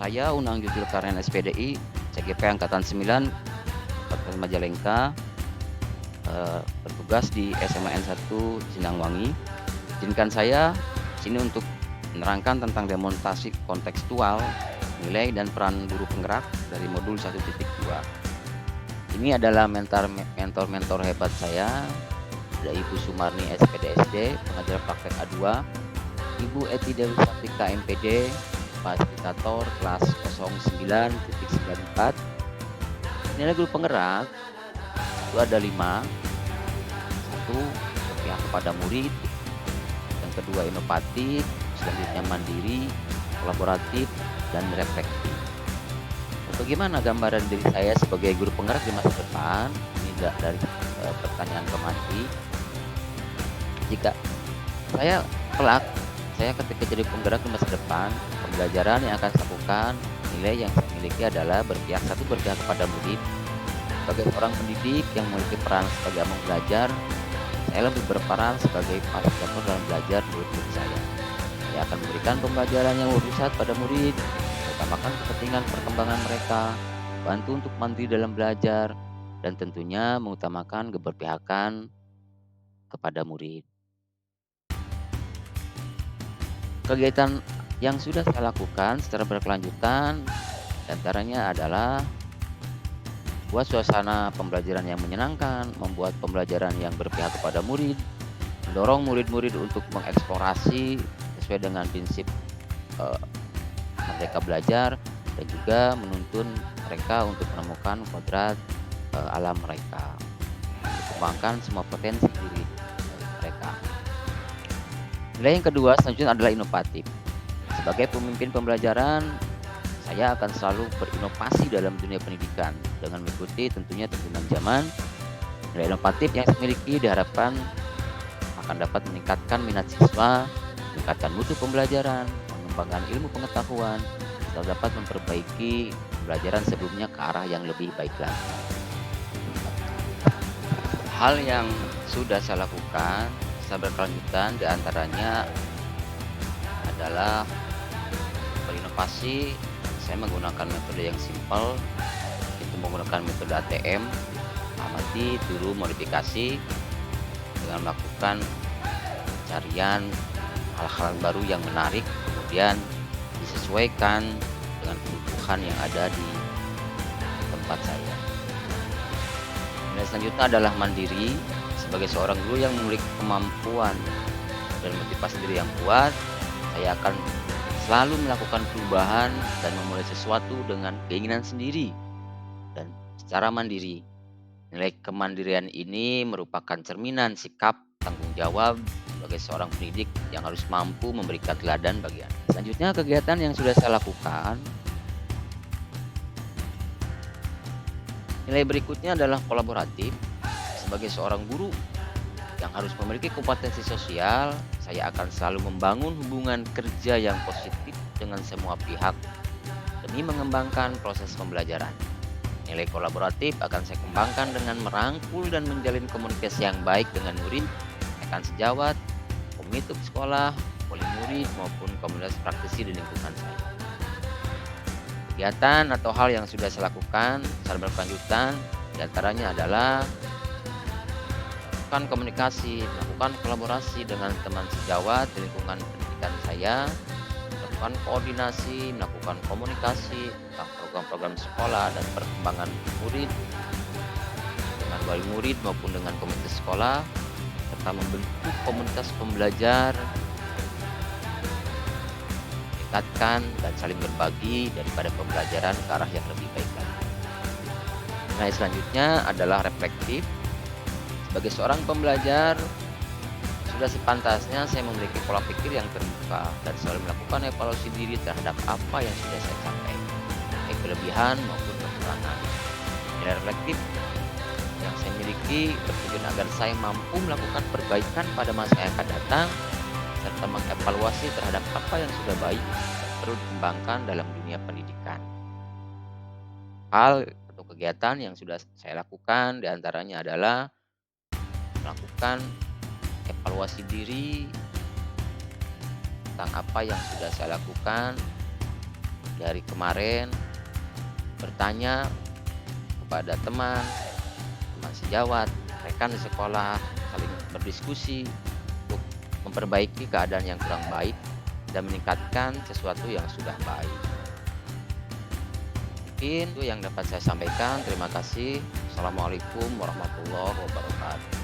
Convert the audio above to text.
Saya Unang Jujur Karyan SPDI, CGP Angkatan 9, Kabupaten Majalengka, bertugas di SMAN 1 Sindangwangi. Izinkan saya sini untuk menerangkan tentang demonstrasi kontekstual, nilai dan peran guru penggerak dari modul 1.2. Ini adalah mentor-mentor hebat saya, ada Ibu Sumarni SPD SD, pengajar praktek A2, Ibu Eti Dewi Sartika MPD, fasilitator kelas 09.94. Nilai guru penggerak itu ada 5. Satu, berpihak kepada murid. Yang kedua, inovatif. Selanjutnya, mandiri, kolaboratif, dan reflektif. Bagaimana gambaran diri saya sebagai guru penggerak di masa depan? Ini dari pertanyaan pemati. Jika saya kelak, saya ketika jadi penggerak di masa depan, pembelajaran yang akan saya lakukan, nilai yang saya miliki adalah berpihak kepada murid. Sebagai seorang pendidik yang memiliki peran sebagai among belajar, saya lebih berperan sebagai fasilitator dalam belajar murid-murid saya. Saya akan memberikan pembelajaran yang berpusat pada murid, utamakan kepentingan perkembangan mereka, bantu untuk mandiri dalam belajar, dan tentunya mengutamakan keberpihakan kepada murid. Kegiatan yang sudah saya lakukan secara berkelanjutan, diantaranya adalah buat suasana pembelajaran yang menyenangkan, membuat pembelajaran yang berpihak kepada murid, mendorong murid-murid untuk mengeksplorasi sesuai dengan prinsip mereka belajar, dan juga menuntun mereka untuk menemukan kodrat alam mereka, mengembangkan semua potensi diri mereka. Nilai yang kedua selanjutnya adalah inovatif. Sebagai pemimpin pembelajaran, saya akan selalu berinovasi dalam dunia pendidikan dengan mengikuti tentunya tuntunan zaman. Nilai inovatif yang saya miliki diharapkan akan dapat meningkatkan minat siswa, meningkatkan mutu pembelajaran, mengembangkan ilmu pengetahuan, serta dapat memperbaiki pembelajaran sebelumnya ke arah yang lebih baik lagi. Hal yang sudah saya lakukan secara berkelanjutan diantaranya adalah berinovasi. Saya menggunakan metode yang simpel, itu menggunakan metode ATM, amati, tiru, modifikasi, dengan melakukan pencarian hal-hal baru yang menarik, kemudian disesuaikan dengan kebutuhan yang ada di tempat saya. Nilai selanjutnya adalah mandiri. Sebagai seorang guru yang memiliki kemampuan dan motivasi diri yang kuat, saya akan selalu melakukan perubahan dan memulai sesuatu dengan keinginan sendiri dan secara mandiri. Nilai kemandirian ini merupakan cerminan sikap tanggung jawab sebagai seorang pendidik yang harus mampu memberikan teladan bagi anak. Selanjutnya, kegiatan yang sudah saya lakukan. Nilai berikutnya adalah kolaboratif. Sebagai seorang guru yang harus memiliki kompetensi sosial, saya akan selalu membangun hubungan kerja yang positif dengan semua pihak demi mengembangkan proses pembelajaran. Nilai kolaboratif akan saya kembangkan dengan merangkul dan menjalin komunikasi yang baik dengan murid, rekan sejawat, komite sekolah, wali murid, maupun komunitas praktisi di lingkungan saya. Kegiatan atau hal yang sudah saya lakukan secara berkelanjutan diantaranya adalah melakukan komunikasi, melakukan kolaborasi dengan teman sejawat di lingkungan pendidikan saya, melakukan koordinasi, melakukan komunikasi tentang program-program sekolah dan perkembangan murid dengan wali murid maupun dengan komite sekolah, serta membentuk komunitas pembelajar, meningkatkan dan saling berbagi daripada pembelajaran ke arah yang lebih baik lagi. Nah, selanjutnya adalah reflektif. Sebagai seorang pembelajar, sudah sepantasnya saya memiliki pola pikir yang terbuka dan selalu melakukan evaluasi diri terhadap apa yang sudah saya capai, baik kelebihan maupun kekurangan. Nilai reflektif yang saya miliki bertujuan agar saya mampu melakukan perbaikan pada masa yang akan datang, serta mengevaluasi terhadap apa yang sudah baik dan perlu dikembangkan dalam dunia pendidikan. Hal atau kegiatan yang sudah saya lakukan diantaranya adalah melakukan evaluasi diri tentang apa yang sudah saya lakukan, dari kemarin bertanya kepada teman, teman sejawat, rekan sekolah, saling berdiskusi untuk memperbaiki keadaan yang kurang baik dan meningkatkan sesuatu yang sudah baik. Mungkin itu yang dapat saya sampaikan. Terima kasih. Assalamualaikum warahmatullahi wabarakatuh.